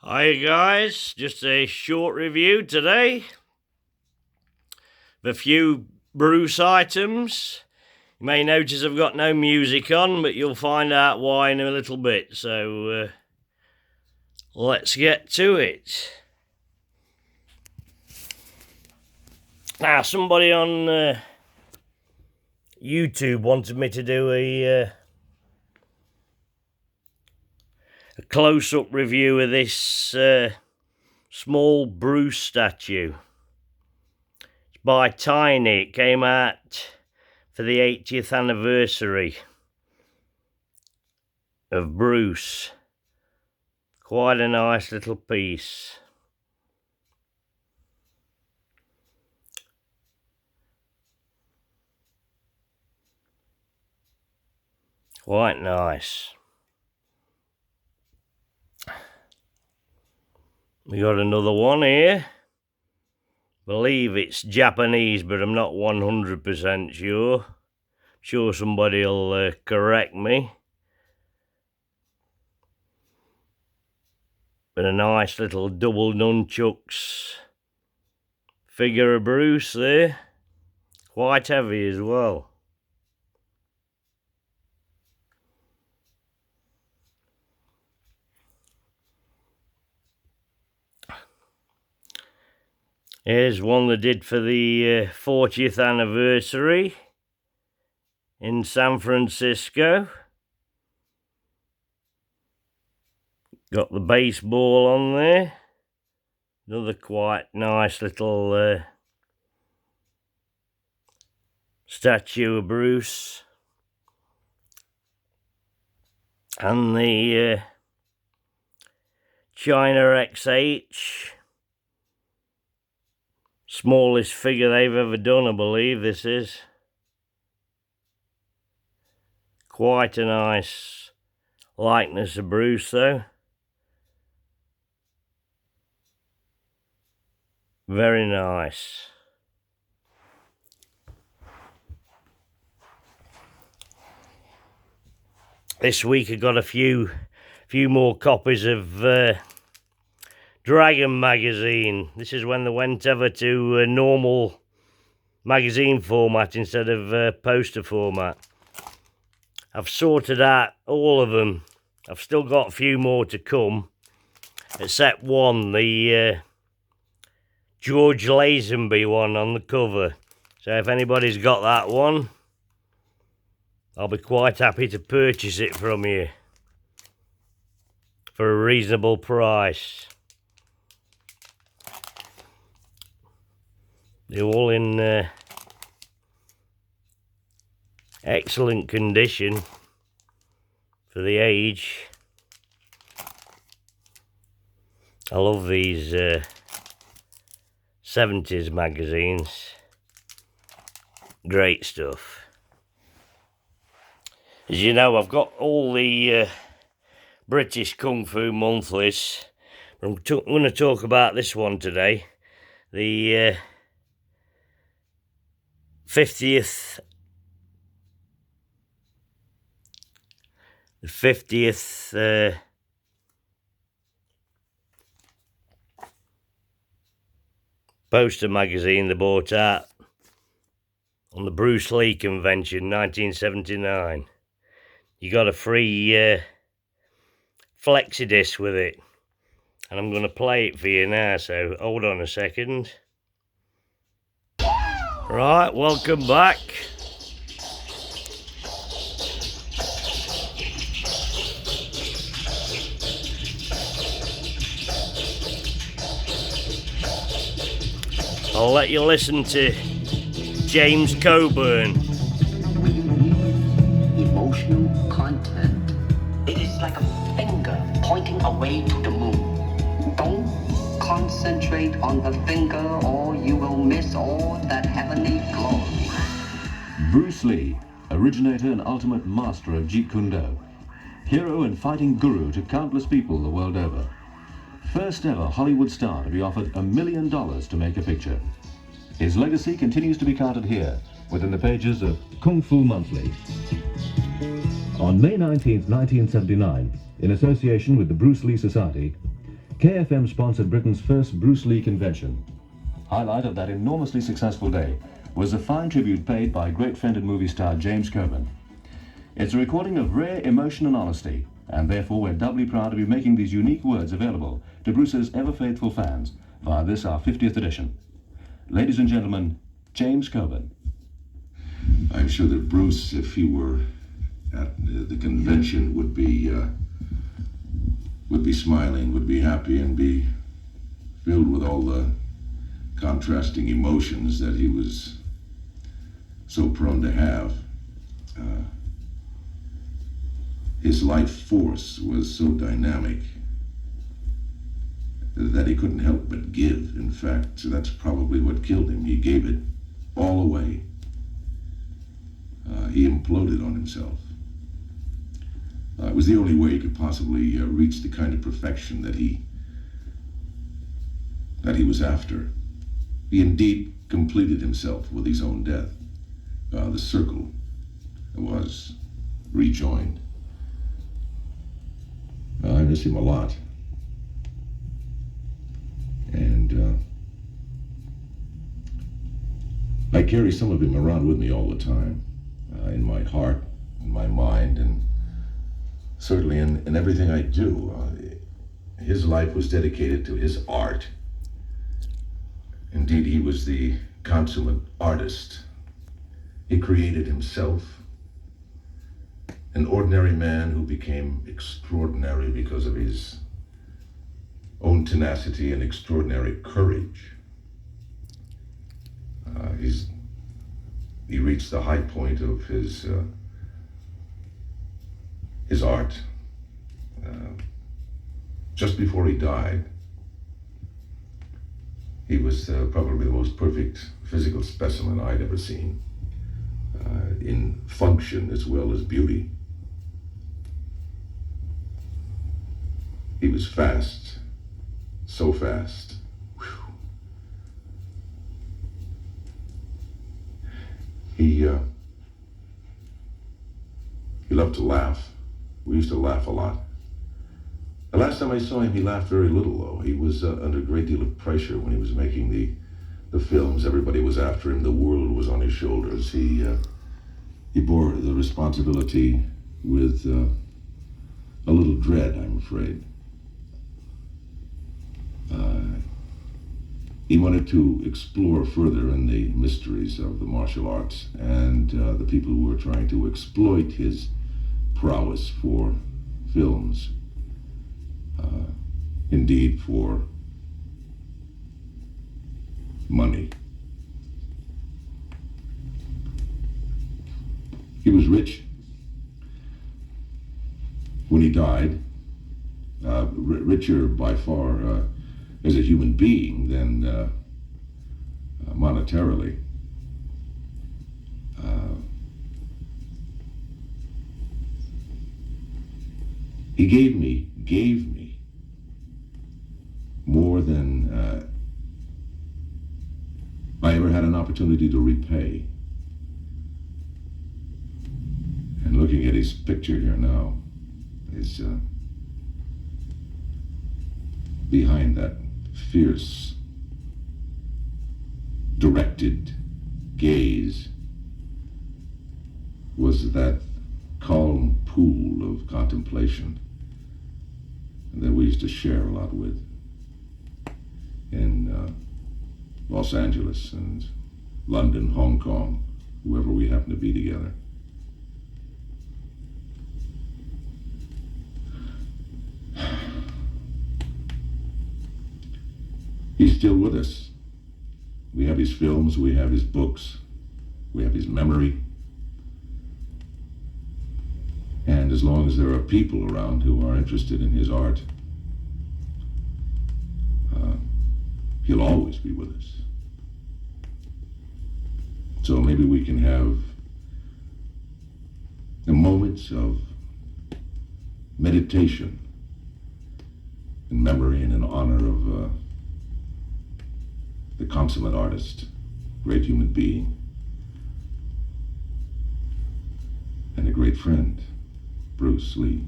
Hi guys, just a short review today of a few Bruce items. You may notice I've got no music on, but you'll find out why in a little bit, so let's get to it. Now, somebody on YouTube wanted me to do a close-up review of this small Bruce statue. It's by Tiny. It came out for the 80th anniversary of Bruce. Quite a nice little piece. Quite nice. We got another one here. Believe it's Japanese, but I'm not 100% sure. Sure somebody will correct me. But a nice little double nunchucks figure of Bruce there. Quite heavy as well. Here's one they did for the 40th anniversary in San Francisco. Got the baseball on there. Another quite nice little statue of Bruce. And the China XH. Smallest figure they've ever done, I believe this is. Quite a nice likeness of Bruce, though. Very nice. This week I got a few more copies of Dragon magazine. This is when they went over to normal magazine format instead of poster format. I've sorted out all of them. I've still got a few more to come, except one, the George Lazenby one on the cover. So if anybody's got that one, I'll be quite happy to purchase it from you for a reasonable price. They're all in excellent condition for the age. I love these 70s magazines. Great stuff. As you know, I've got all the British Kung Fu monthlies. I'm going to talk about this one today. The 50th poster magazine they bought out on the Bruce Lee convention 1979. You got a free flexi disc with it, and I'm going to play it for you now, so hold on a second. Right, welcome back. I'll let you listen to James Coburn. Emotional content. It is like a finger pointing away to the moon. Don't concentrate on the finger or you will miss all that heavenly glory. Bruce Lee, originator and ultimate master of Jeet Kune Do, hero and fighting guru to countless people the world over. First ever Hollywood star to be offered $1 million to make a picture. His legacy continues to be counted here, within the pages of Kung Fu Monthly. On May 19, 1979, in association with the Bruce Lee Society, KFM sponsored Britain's first Bruce Lee convention. Highlight of that enormously successful day was a fine tribute paid by great friend and movie star James Coburn. It's a recording of rare emotion and honesty, and therefore we're doubly proud to be making these unique words available to Bruce's ever-faithful fans via this, our 50th edition. Ladies and gentlemen, James Coburn. I'm sure that Bruce, if he were at the convention, would be smiling, would be happy, and be filled with all the contrasting emotions that he was so prone to have. His life force was so dynamic that he couldn't help but give. In fact, that's probably what killed him. He gave it all away. He imploded on himself. It was the only way he could possibly reach the kind of perfection that he was after. He indeed completed himself with his own death. The circle was rejoined. I miss him a lot. And I carry some of him around with me all the time, in my heart, in my mind, and certainly in everything I do. His life was dedicated to his art. Indeed, he was the consummate artist. He created himself, an ordinary man who became extraordinary because of his own tenacity and extraordinary courage. He reached the high point of his art just before he died. He was probably the most perfect physical specimen I'd ever seen, in function as well as beauty. He was fast, so fast. Whew. He loved to laugh. We used to laugh a lot. The last time I saw him, he laughed very little, though. He was under a great deal of pressure when he was making the films. Everybody was after him. The world was on his shoulders. He bore the responsibility with a little dread, I'm afraid. He wanted to explore further in the mysteries of the martial arts and the people who were trying to exploit his prowess for films. Indeed, for money. He was rich when he died, richer by far as a human being than monetarily. He gave me more than I ever had an opportunity to repay. And looking at his picture here now, is behind that fierce, directed gaze was that calm pool of contemplation that we used to share a lot with in Los Angeles and London, Hong Kong, whoever we happened to be together. He's still with us. We have his films, we have his books, we have his memory. And as long as there are people around who are interested in his art, he'll always be with us. So maybe we can have the moments of meditation in memory and in honor of the consummate artist, great human being, and a great friend, Bruce Lee.